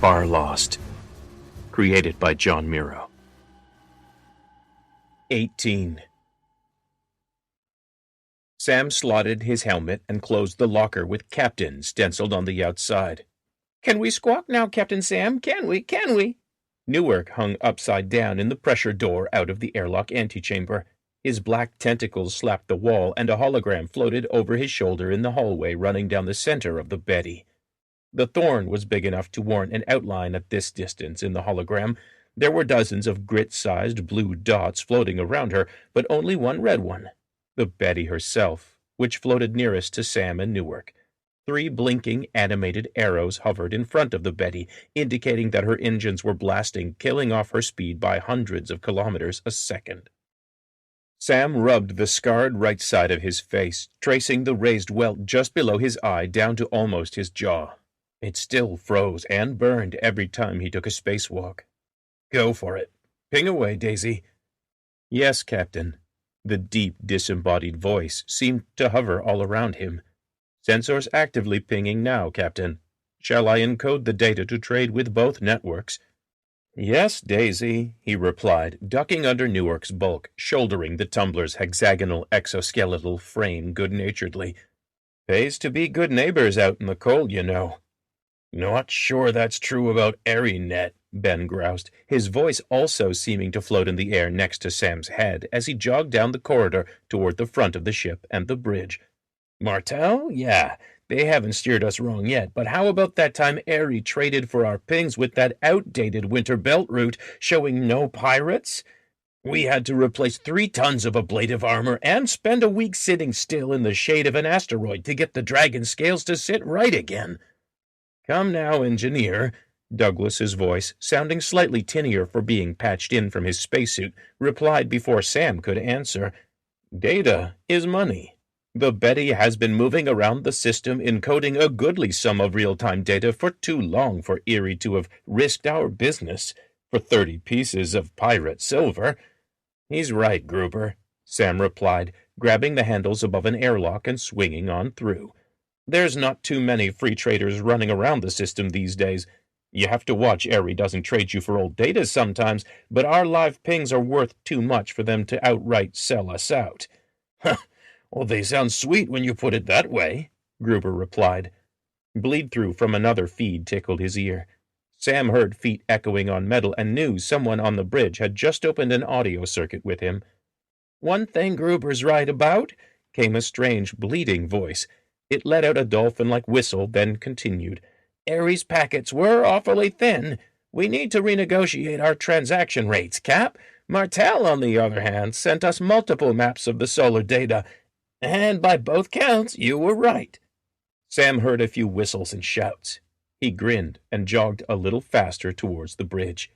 Farlost, created by John Miro. 18. Sam slotted his helmet and closed the locker with Captain stenciled on the outside. "Can we squawk now, Captain Sam? Can we? Can we?" Newark hung upside down in the pressure door out of the airlock antechamber. His black tentacles slapped the wall, and a hologram floated over his shoulder in the hallway running down the center of the Betty. The thorn was big enough to warrant an outline at this distance in the hologram. There were dozens of grit-sized blue dots floating around her, but only one red one. The Betty herself, which floated nearest to Sam and Newark. 3 blinking, animated arrows hovered in front of the Betty, indicating that her engines were blasting, killing off her speed by hundreds of kilometers a second. Sam rubbed the scarred right side of his face, tracing the raised welt just below his eye down to almost his jaw. It still froze and burned every time he took a spacewalk. "Go for it. Ping away, Daisy." "Yes, Captain." The deep, disembodied voice seemed to hover all around him. "Sensors actively pinging now, Captain. Shall I encode the data to trade with both networks?" "Yes, Daisy," he replied, ducking under Newark's bulk, shouldering the tumbler's hexagonal exoskeletal frame good-naturedly. "Pays to be good neighbors out in the cold, you know." "Not sure that's true about ArieNet," Ben groused, his voice also seeming to float in the air next to Sam's head as he jogged down the corridor toward the front of the ship and the bridge. "Martel? Yeah, they haven't steered us wrong yet, but how about that time Arie traded for our pings with that outdated winter belt route showing no pirates? We had to replace 3 tons of ablative armor and spend a week sitting still in the shade of an asteroid to get the dragon scales to sit right again." "Come now, engineer," Douglas's voice, sounding slightly tinnier for being patched in from his spacesuit, replied before Sam could answer. "Data is money. The Betty has been moving around the system encoding a goodly sum of real-time data for too long for Arie to have risked our business for 30 pieces of pirate silver." "He's right, Gruber," Sam replied, grabbing the handles above an airlock and swinging on through. "There's not too many free traders running around the system these days. You have to watch Arie doesn't trade you for old data sometimes, but our live pings are worth too much for them to outright sell us out." "Huh, well, they sound sweet when you put it that way," Gruber replied. Bleed-through from another feed tickled his ear. Sam heard feet echoing on metal and knew someone on the bridge had just opened an audio circuit with him. "One thing Gruber's right about," came a strange, bleeding voice. It let out a dolphin-like whistle, then continued. "Arie's packets were awfully thin. We need to renegotiate our transaction rates, Cap. Martel, on the other hand, sent us multiple maps of the solar data, and by both counts, you were right." Sam heard a few whistles and shouts. He grinned and jogged a little faster towards the bridge.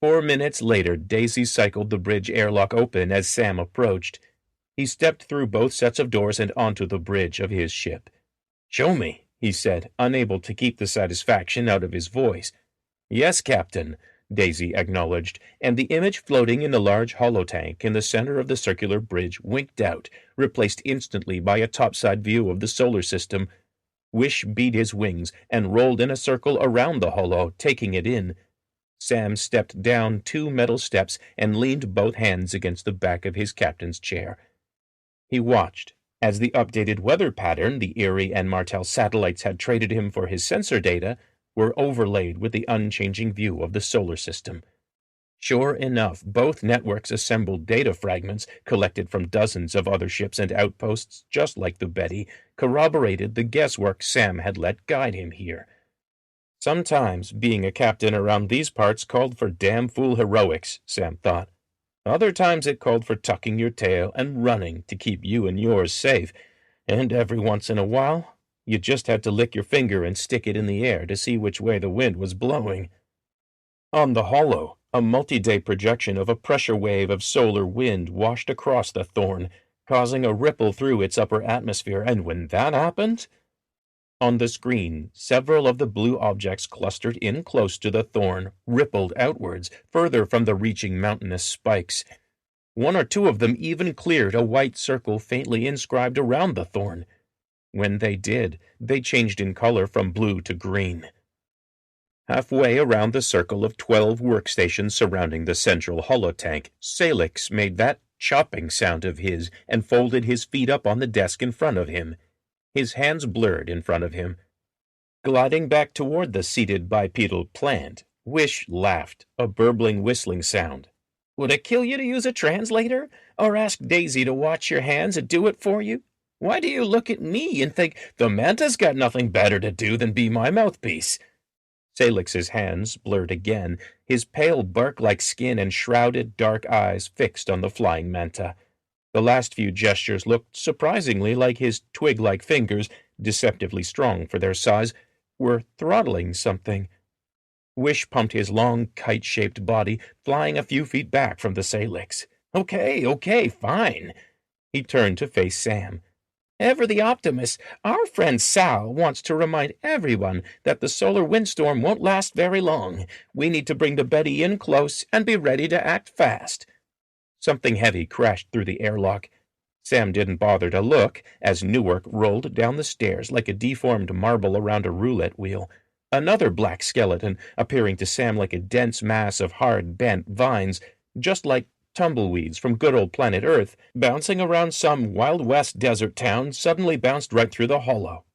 4 minutes later, Daisy cycled the bridge airlock open as Sam approached. He stepped through both sets of doors and onto the bridge of his ship. "Show me," he said, unable to keep the satisfaction out of his voice. "Yes, Captain," Daisy acknowledged, and the image floating in the large holotank in the center of the circular bridge winked out, replaced instantly by a topside view of the solar system. Wish beat his wings and rolled in a circle around the holo, taking it in. Sam stepped down 2 metal steps and leaned both hands against the back of his captain's chair. He watched as the updated weather pattern the Arie and Martel satellites had traded him for his sensor data were overlaid with the unchanging view of the solar system. Sure enough, both networks assembled data fragments collected from dozens of other ships and outposts just like the Betty corroborated the guesswork Sam had let guide him here. Sometimes being a captain around these parts called for damn fool heroics, Sam thought. Other times it called for tucking your tail and running to keep you and yours safe, and every once in a while, you just had to lick your finger and stick it in the air to see which way the wind was blowing. On the holo, a multi-day projection of a pressure wave of solar wind washed across the thorn, causing a ripple through its upper atmosphere, and when that happened... On the screen, several of the blue objects clustered in close to the thorn rippled outwards, further from the reaching mountainous spikes. 1 or 2 of them even cleared a white circle faintly inscribed around the thorn. When they did, they changed in color from blue to green. Halfway around the circle of 12 workstations surrounding the central holotank, Salix made that chopping sound of his and folded his feet up on the desk in front of him. His hands blurred in front of him. Gliding back toward the seated bipedal plant, Wish laughed, a burbling whistling sound. Would it kill you to use a translator? Or ask Daisy to watch your hands and do it for you? Why do you look at me and think the manta's got nothing better to do than be my mouthpiece? Salix's hands blurred again, his pale bark-like skin and shrouded dark eyes fixed on the flying manta. The last few gestures looked surprisingly like his twig-like fingers, deceptively strong for their size, were throttling something. Wish pumped his long, kite-shaped body, flying a few feet back from the Salix. Okay, fine. He turned to face Sam. Ever the optimist, our friend Sal wants to remind everyone that the solar windstorm won't last very long. We need to bring the Betty in close and be ready to act fast. Something heavy crashed through the airlock. Sam didn't bother to look as Newark rolled down the stairs like a deformed marble around a roulette wheel. Another black skeleton, appearing to Sam like a dense mass of hard, bent vines, just like tumbleweeds from good old planet Earth, bouncing around some Wild West desert town, suddenly bounced right through the hollow.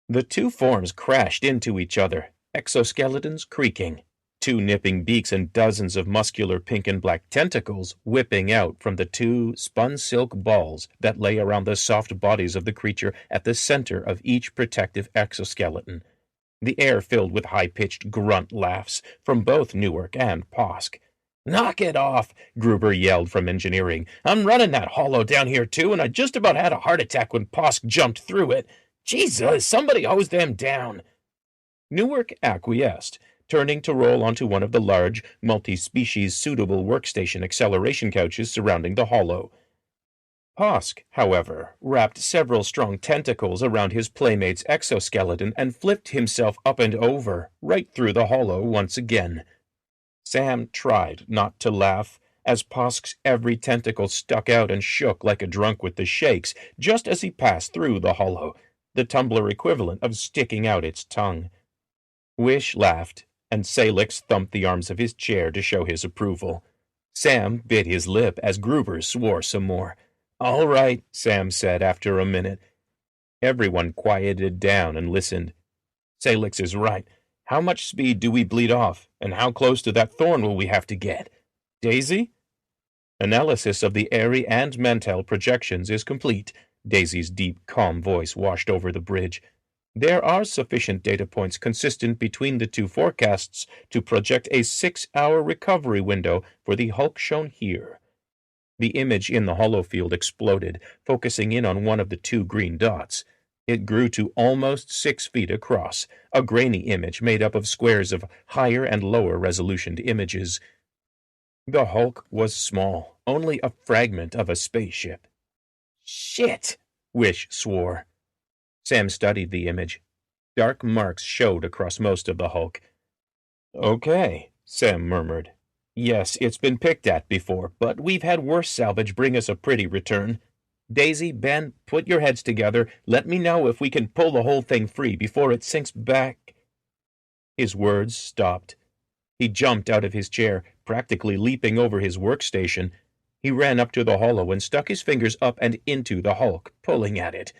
The two forms crashed into each other, exoskeletons creaking, two nipping beaks and dozens of muscular pink and black tentacles whipping out from the two spun silk balls that lay around the soft bodies of the creature at the center of each protective exoskeleton. The air filled with high-pitched grunt laughs from both Newark and Posk. Knock it off, Gruber yelled from engineering. I'm running that hollow down here too, and I just about had a heart attack when Posk jumped through it. Jesus, somebody hose them down. Newark acquiesced, turning to roll onto one of the large, multi-species suitable workstation acceleration couches surrounding the hollow. Posk, however, wrapped several strong tentacles around his playmate's exoskeleton and flipped himself up and over, right through the hollow once again. Sam tried not to laugh, as Posk's every tentacle stuck out and shook like a drunk with the shakes just as he passed through the hollow, the tumbler equivalent of sticking out its tongue. Wish laughed, and Salix thumped the arms of his chair to show his approval. Sam bit his lip as Gruber swore some more. All right, Sam said after a minute. Everyone quieted down and listened. Salix is right. How much speed do we bleed off, and how close to that thorn will we have to get? Daisy? Analysis of the airy and mental projections is complete. Daisy's deep, calm voice washed over the bridge. There are sufficient data points consistent between the two forecasts to project a 6-hour recovery window for the Hulk shown here. The image in the holofield exploded, focusing in on one of the two green dots. It grew to almost 6 feet across, a grainy image made up of squares of higher and lower resolutioned images. The Hulk was small, only a fragment of a spaceship. Shit! Wish swore. Sam studied the image. Dark marks showed across most of the Hulk. Okay, Sam murmured. Yes, it's been picked at before, but we've had worse salvage bring us a pretty return. Daisy, Ben, put your heads together. Let me know if we can pull the whole thing free before it sinks back. His words stopped. He jumped out of his chair, practically leaping over his workstation. He ran up to the hollow and stuck his fingers up and into the Hulk, pulling at it.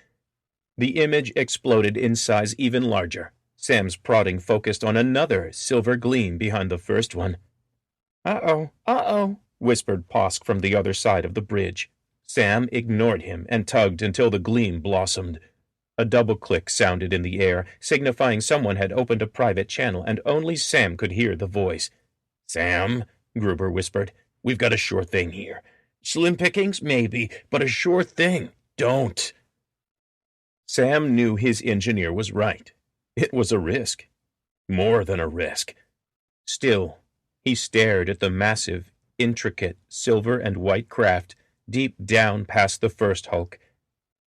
The image exploded in size even larger. Sam's prodding focused on another silver gleam behind the first one. Uh-oh, whispered Posk from the other side of the bridge. Sam ignored him and tugged until the gleam blossomed. A double click sounded in the air, signifying someone had opened a private channel, and only Sam could hear the voice. Sam, Gruber whispered, we've got a sure thing here. Slim pickings, maybe, but a sure thing. Don't. Sam knew his engineer was right. It was a risk. More than a risk. Still, he stared at the massive, intricate, silver and white craft deep down past the first Hulk.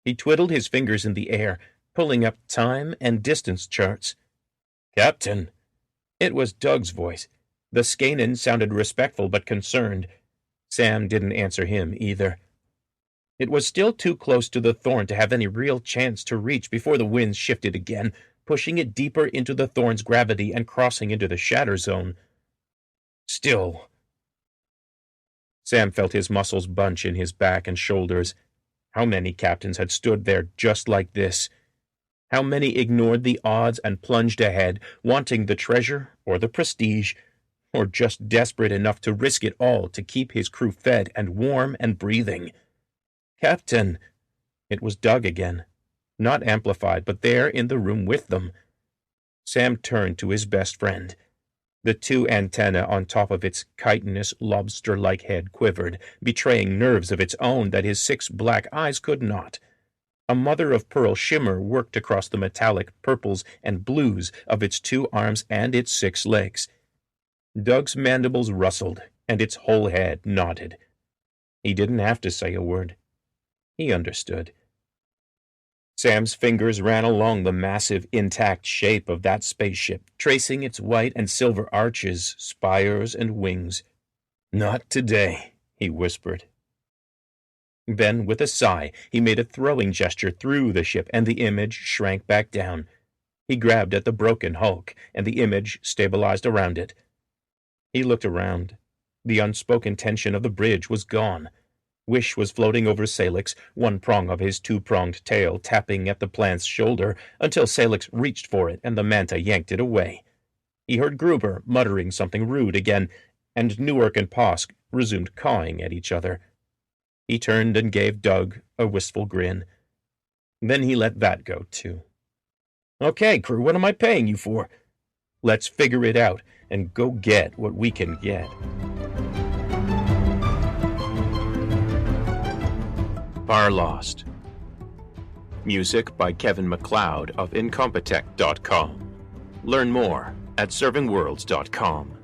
He twiddled his fingers in the air, pulling up time and distance charts. Captain. It was Doug's voice. The Skanen sounded respectful but concerned. Sam didn't answer him either. It was still too close to the thorn to have any real chance to reach before the winds shifted again, pushing it deeper into the thorn's gravity and crossing into the shatter zone. Still. Sam felt his muscles bunch in his back and shoulders. How many captains had stood there just like this? How many ignored the odds and plunged ahead, wanting the treasure or the prestige, or just desperate enough to risk it all to keep his crew fed and warm and breathing? Captain! It was Doug again. Not amplified, but there in the room with them. Sam turned to his best friend. The two antennae on top of its chitinous, lobster-like head quivered, betraying nerves of its own that his 6 black eyes could not. A mother-of-pearl shimmer worked across the metallic purples and blues of its 2 arms and its 6 legs. Doug's mandibles rustled, and its whole head nodded. He didn't have to say a word. He understood. Sam's fingers ran along the massive, intact shape of that spaceship, tracing its white and silver arches, spires, and wings. "Not today," he whispered. Then, with a sigh, he made a throwing gesture through the ship, and the image shrank back down. He grabbed at the broken hulk, and the image stabilized around it. He looked around. The unspoken tension of the bridge was gone. Wish was floating over Salix, one prong of his 2-pronged tail tapping at the plant's shoulder, until Salix reached for it and the manta yanked it away. He heard Gruber muttering something rude again, and Newark and Posk resumed cawing at each other. He turned and gave Doug a wistful grin. Then he let that go, too. "Okay, crew, what am I paying you for? Let's figure it out and go get what we can get." Farlost. Music by Kevin MacLeod of Incompetech.com. Learn more at servingworlds.com.